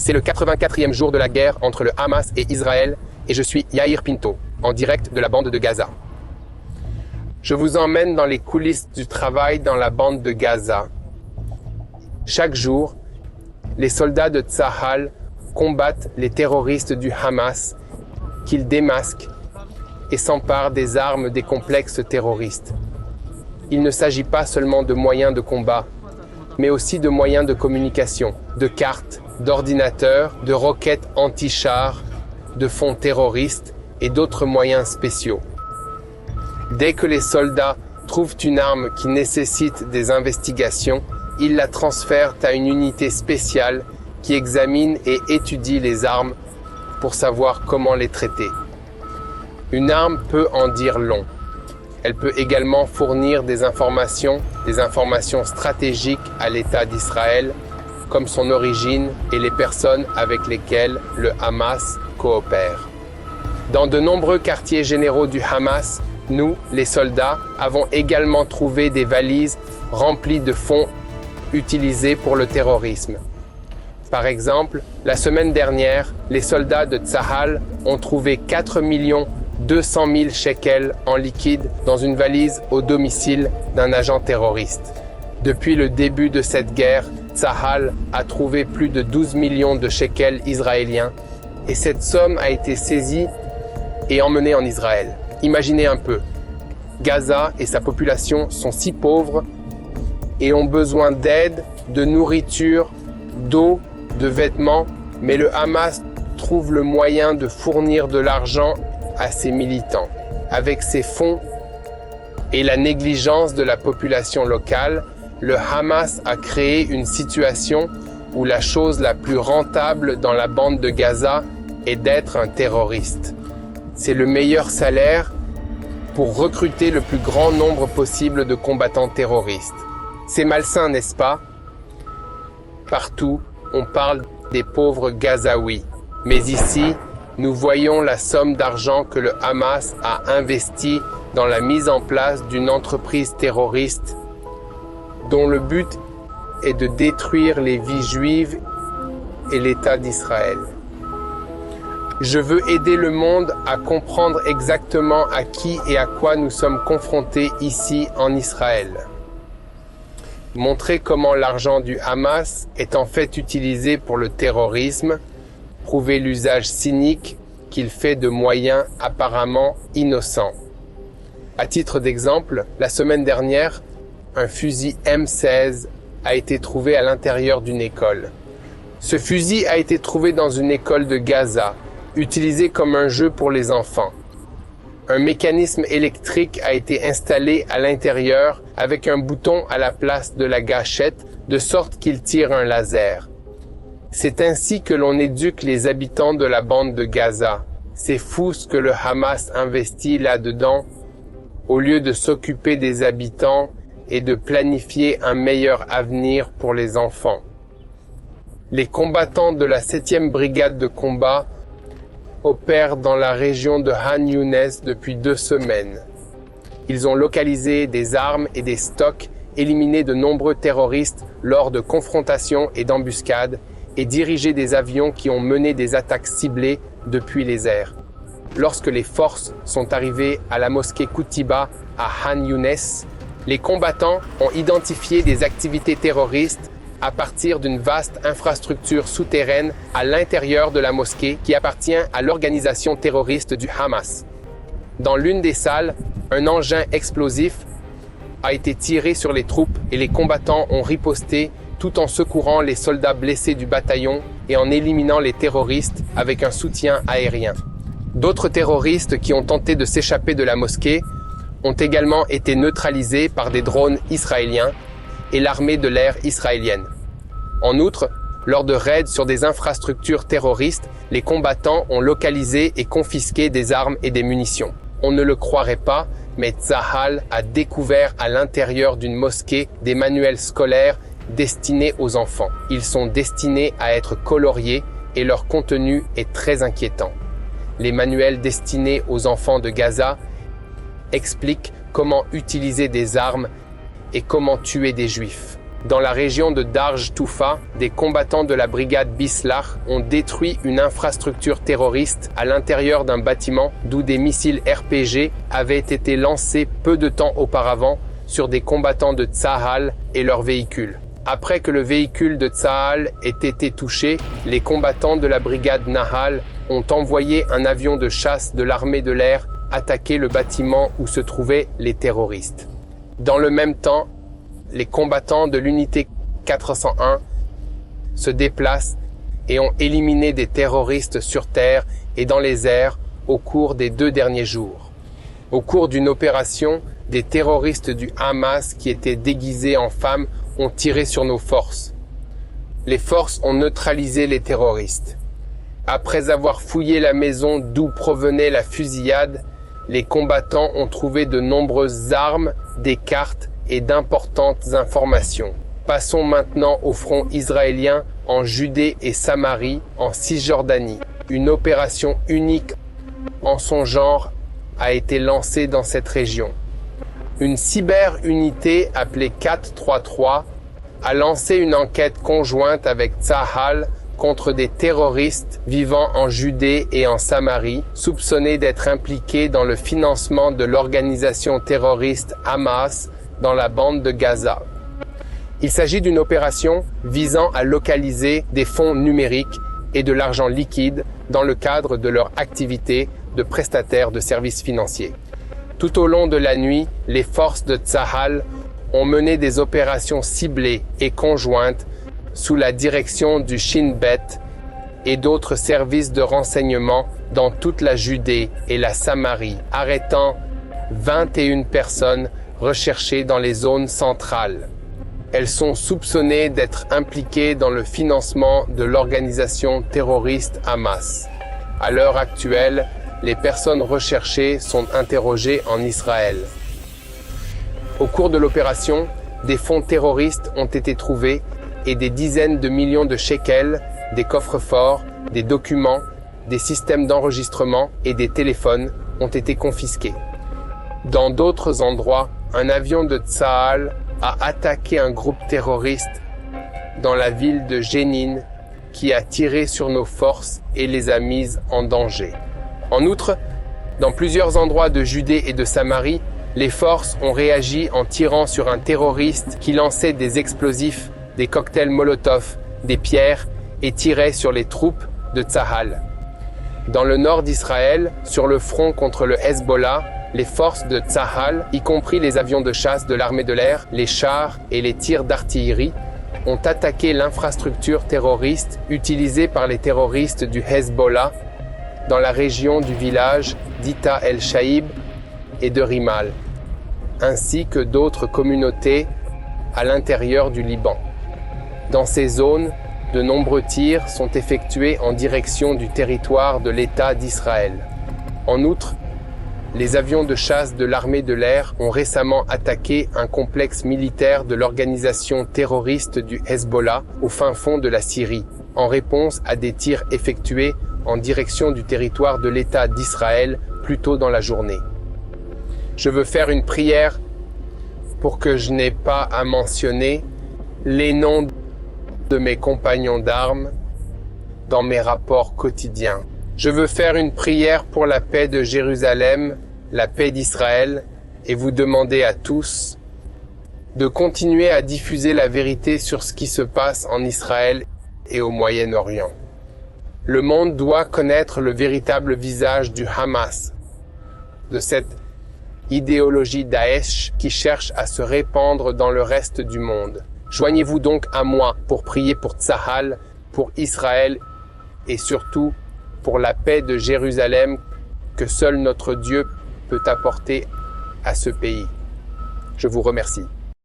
C'est le 84e jour de la guerre entre le Hamas et Israël et je suis Yair Pinto, en direct de la bande de Gaza. Je vous emmène dans les coulisses du travail dans la bande de Gaza. Chaque jour, les soldats de Tsahal combattent les terroristes du Hamas, qu'ils démasquent et s'emparent des armes des complexes terroristes. Il ne s'agit pas seulement de moyens de combat, mais aussi de moyens de communication, de cartes, d'ordinateurs, de roquettes anti-chars, de fonds terroristes et d'autres moyens spéciaux. Dès que les soldats trouvent une arme qui nécessite des investigations, ils la transfèrent à une unité spéciale qui examine et étudie les armes pour savoir comment les traiter. Une arme peut en dire long. Elle peut également fournir des informations stratégiques à l'État d'Israël, comme son origine et les personnes avec lesquelles le Hamas coopère. Dans de nombreux quartiers généraux du Hamas, nous, les soldats, avons également trouvé des valises remplies de fonds utilisés pour le terrorisme. Par exemple, la semaine dernière, les soldats de Tsahal ont trouvé 4 200 000 shekels en liquide dans une valise au domicile d'un agent terroriste. Depuis le début de cette guerre, Tsahal a trouvé plus de 12 millions de shekels israéliens et cette somme a été saisie et emmenée en Israël. Imaginez un peu, Gaza et sa population sont si pauvres et ont besoin d'aide, de nourriture, d'eau, de vêtements, mais le Hamas trouve le moyen de fournir de l'argent à ses militants. Avec ces fonds et la négligence de la population locale, le Hamas a créé une situation où la chose la plus rentable dans la bande de Gaza est d'être un terroriste. C'est le meilleur salaire pour recruter le plus grand nombre possible de combattants terroristes. C'est malsain, n'est-ce pas? Partout, on parle des pauvres Gazaouis. Mais ici, nous voyons la somme d'argent que le Hamas a investi dans la mise en place d'une entreprise terroriste dont le but est de détruire les vies juives et l'État d'Israël. Je veux aider le monde à comprendre exactement à qui et à quoi nous sommes confrontés ici en Israël. Montrer comment l'argent du Hamas est en fait utilisé pour le terrorisme, prouver l'usage cynique qu'il fait de moyens apparemment innocents. À titre d'exemple, la semaine dernière, un fusil M16 a été trouvé à l'intérieur d'une école. Ce fusil a été trouvé dans une école de Gaza, utilisé comme un jeu pour les enfants. Un mécanisme électrique a été installé à l'intérieur avec un bouton à la place de la gâchette, de sorte qu'il tire un laser. C'est ainsi que l'on éduque les habitants de la bande de Gaza. C'est fou ce que le Hamas investit là-dedans, au lieu de s'occuper des habitants et de planifier un meilleur avenir pour les enfants. Les combattants de la 7e brigade de combat opèrent dans la région de Han Younes depuis 2 semaines. Ils ont localisé des armes et des stocks, éliminé de nombreux terroristes lors de confrontations et d'embuscades, et dirigé des avions qui ont mené des attaques ciblées depuis les airs. Lorsque les forces sont arrivées à la mosquée Koutiba à Han Younes, les combattants ont identifié des activités terroristes à partir d'une vaste infrastructure souterraine à l'intérieur de la mosquée qui appartient à l'organisation terroriste du Hamas. Dans l'une des salles, un engin explosif a été tiré sur les troupes et les combattants ont riposté tout en secourant les soldats blessés du bataillon et en éliminant les terroristes avec un soutien aérien. D'autres terroristes qui ont tenté de s'échapper de la mosquée ont également été neutralisés par des drones israéliens et l'armée de l'air israélienne. En outre, lors de raids sur des infrastructures terroristes, les combattants ont localisé et confisqué des armes et des munitions. On ne le croirait pas, mais Tsahal a découvert à l'intérieur d'une mosquée des manuels scolaires destinés aux enfants. Ils sont destinés à être coloriés et leur contenu est très inquiétant. Les manuels destinés aux enfants de Gaza expliquent comment utiliser des armes et comment tuer des juifs. Dans la région de Darj Toufa, des combattants de la brigade Bislach ont détruit une infrastructure terroriste à l'intérieur d'un bâtiment d'où des missiles RPG avaient été lancés peu de temps auparavant sur des combattants de Tsahal et leurs véhicules. Après que le véhicule de Tsahal ait été touché, les combattants de la brigade Nahal ont envoyé un avion de chasse de l'armée de l'air attaquer le bâtiment où se trouvaient les terroristes. Dans le même temps, les combattants de l'unité 401 se déplacent et ont éliminé des terroristes sur terre et dans les airs au cours des 2 derniers jours. Au cours d'une opération, des terroristes du Hamas qui étaient déguisés en femmes ont tiré sur nos forces. Les forces ont neutralisé les terroristes. Après avoir fouillé la maison d'où provenait la fusillade, les combattants ont trouvé de nombreuses armes, des cartes et d'importantes informations. Passons maintenant au front israélien en Judée et Samarie, en Cisjordanie. Une opération unique en son genre a été lancée dans cette région. Une cyber-unité appelée 433 a lancé une enquête conjointe avec Tsahal contre des terroristes vivant en Judée et en Samarie, soupçonnés d'être impliqués dans le financement de l'organisation terroriste Hamas dans la bande de Gaza. Il s'agit d'une opération visant à localiser des fonds numériques et de l'argent liquide dans le cadre de leur activité de prestataires de services financiers. Tout au long de la nuit, les forces de Tsahal ont mené des opérations ciblées et conjointes sous la direction du Shin Bet et d'autres services de renseignement dans toute la Judée et la Samarie, arrêtant 21 personnes recherchées dans les zones centrales. Elles sont soupçonnées d'être impliquées dans le financement de l'organisation terroriste Hamas. À l'heure actuelle, les personnes recherchées sont interrogées en Israël. Au cours de l'opération, des fonds terroristes ont été trouvés et des dizaines de millions de shekels, des coffres-forts, des documents, des systèmes d'enregistrement et des téléphones ont été confisqués. Dans d'autres endroits, un avion de Tsahal a attaqué un groupe terroriste dans la ville de Jénine qui a tiré sur nos forces et les a mises en danger. En outre, dans plusieurs endroits de Judée et de Samarie, les forces ont réagi en tirant sur un terroriste qui lançait des explosifs, des cocktails Molotov, des pierres et tirait sur les troupes de Tsahal. Dans le nord d'Israël, sur le front contre le Hezbollah, les forces de Tsahal, y compris les avions de chasse de l'armée de l'air, les chars et les tirs d'artillerie, ont attaqué l'infrastructure terroriste utilisée par les terroristes du Hezbollah dans la région du village d'Ita el-Shaïb et de Rimal, ainsi que d'autres communautés à l'intérieur du Liban. Dans ces zones, de nombreux tirs sont effectués en direction du territoire de l'État d'Israël. En outre, les avions de chasse de l'armée de l'air ont récemment attaqué un complexe militaire de l'organisation terroriste du Hezbollah au fin fond de la Syrie, en réponse à des tirs effectués en direction du territoire de l'État d'Israël plus tôt dans la journée. Je veux faire une prière pour que je n'ai pas à mentionner les noms de mes compagnons d'armes dans mes rapports quotidiens. Je veux faire une prière pour la paix de Jérusalem, la paix d'Israël, et vous demander à tous de continuer à diffuser la vérité sur ce qui se passe en Israël et au Moyen-Orient. Le monde doit connaître le véritable visage du Hamas, de cette idéologie Daesh qui cherche à se répandre dans le reste du monde. Joignez-vous donc à moi pour prier pour Tsahal, pour Israël et surtout pour la paix de Jérusalem que seul notre Dieu peut apporter à ce pays. Je vous remercie.